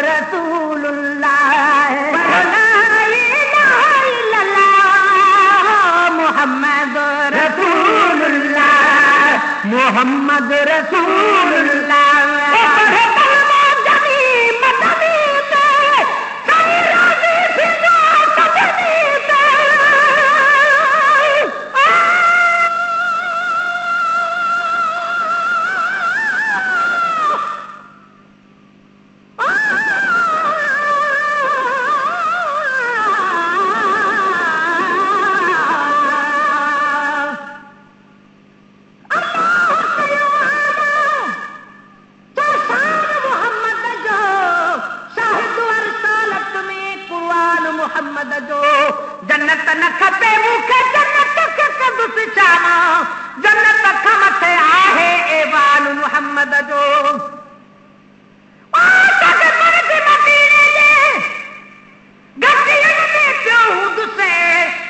रसूलुल्लाह ला इलाहा इल्लल्लाह मोहम्मद रसूलुल्लाह मोहम्मद रसूलुल्लाह जन्नत न खपे मूंखे जन्नत खे कदुस चावा जन्नत खां मथे आहे ऐवान मुहम्मद जो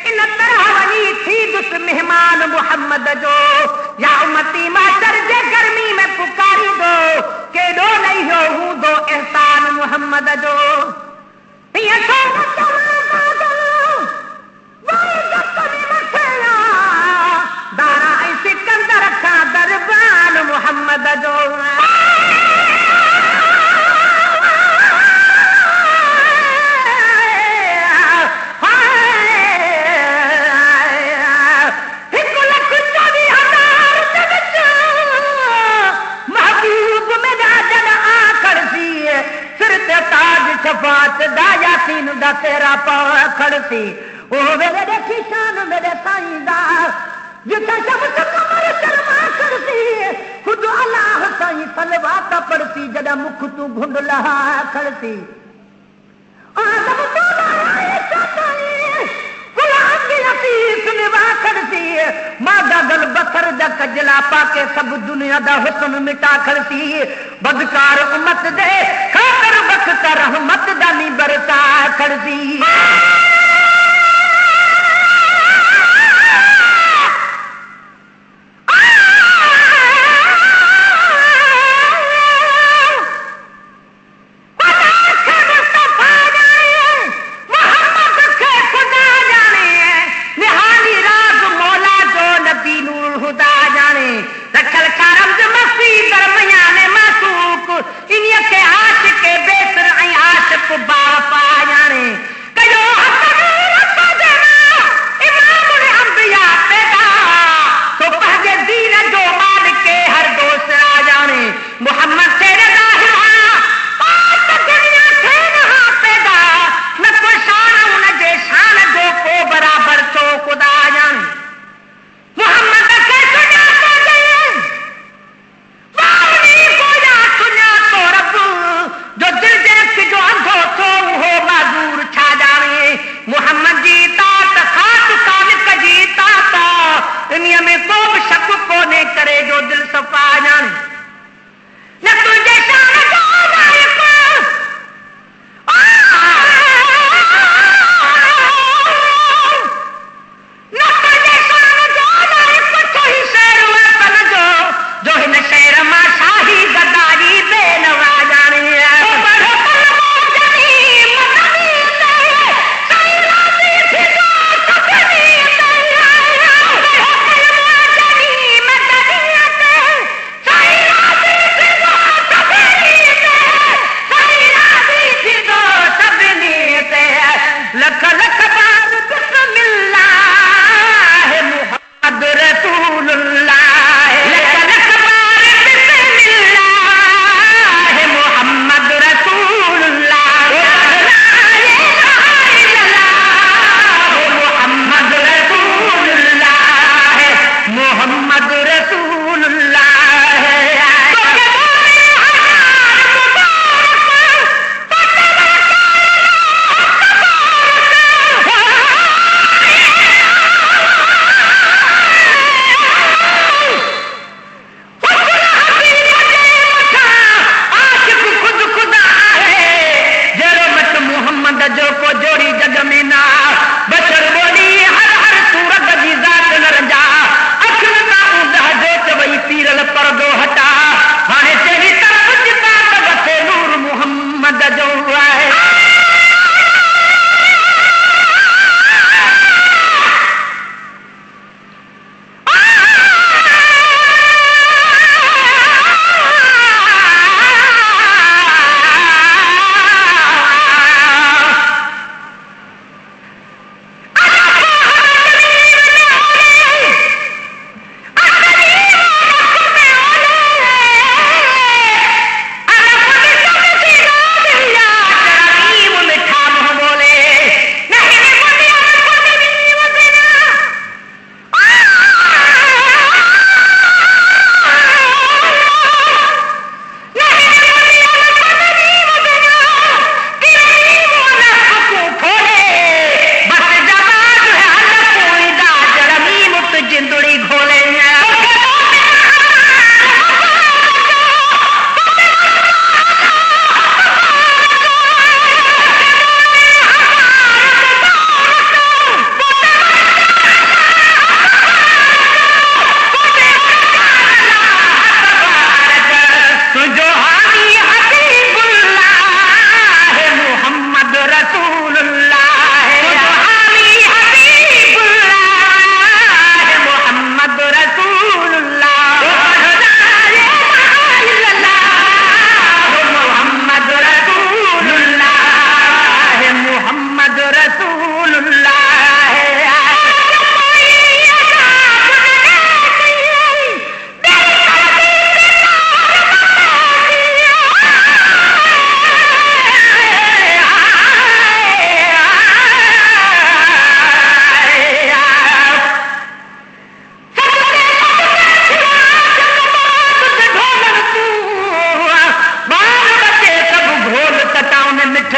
इन तरह वञी थी दुस मेहमान मुहम्मद जो या उमती मास्टर जे गर्मी में पुकारी दो केॾो नहीं हो हूंदो एहसान मुहम्मद जो दारा सिकंदर खां दरबान मुहम्मद जो महबूब मेरा जन आखड़ सी सिर ते ताज शफात दा यासीन दा तेरा पाखड़ सी ओ मेरे देखी शान मेरे साईं दा जिथे शब्द कमर शर्मा करसी खुद अल्लाह साईं सलवात पढ़सी जदा मुख तू घुंड लहा खड़सी आदम तो लाए चाई गुलाम की असीस निभा करसी मादा गल बसर दा कजला पाके सब दुनिया दा हुस्न मिटा खड़सी बदकार उम्मत दे खातर वक्त रहमत दा नी बरसा खड़सी के आशिक बेसर ऐं आशिक बापा जाने कयो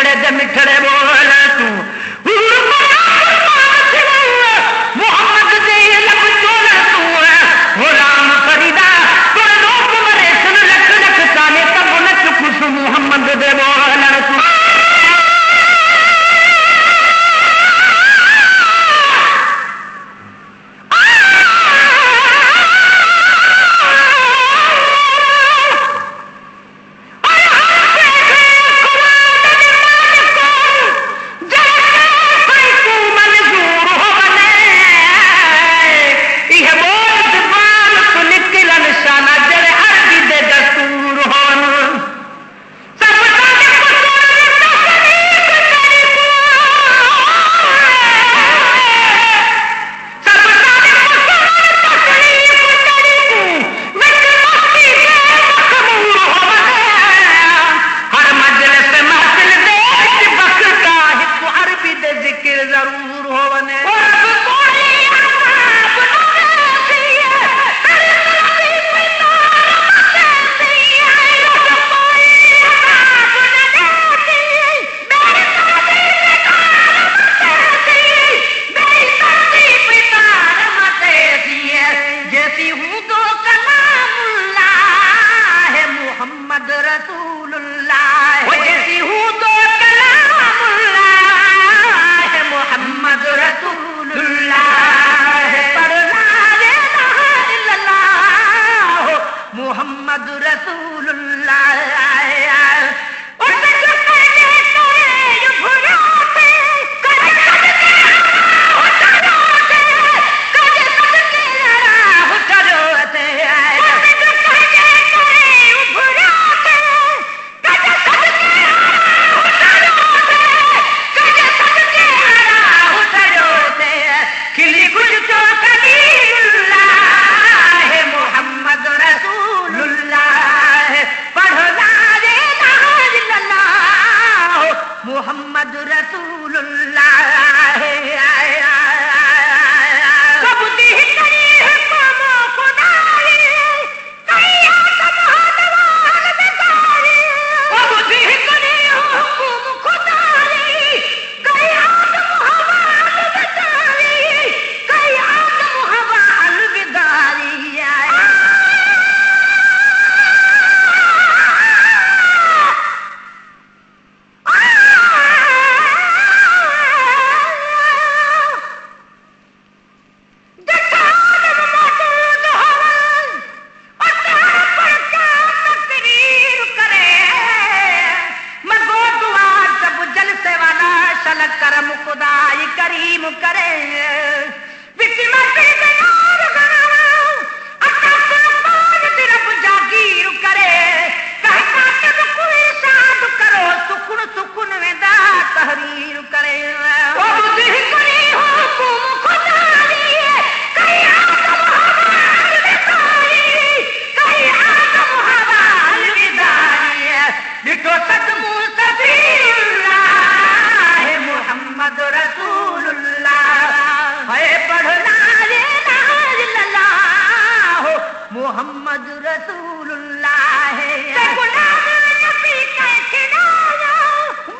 मिठड़े दे मिठड़े बोल तू मोहम्मद दे लब चोल तू गुलाम फरीदा पर लोग मरे सुन लख लख ताने तब न चुकुस मोहम्मद दे बोल तू मोहम्मद रसूलुल्लाह है गुलाम नबी का खिलाया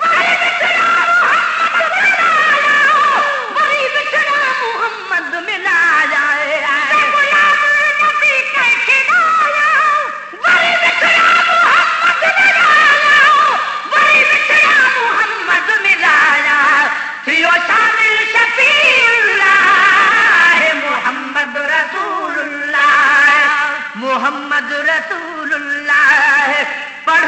वही बिछड़ा मोहम्मद मिलाया वही बिछड़ा मोहम्मद मिलाया गुलाम नबी का खिलाया वही बिछड़ा मोहम्मद मिलाया वही बिछड़ा मोहम्मद मिलाया थियो शामिल शफीउल्लाह है मोहम्मद रसूलुल्लाह मोहम्मद रसूलुल्लाह पढ़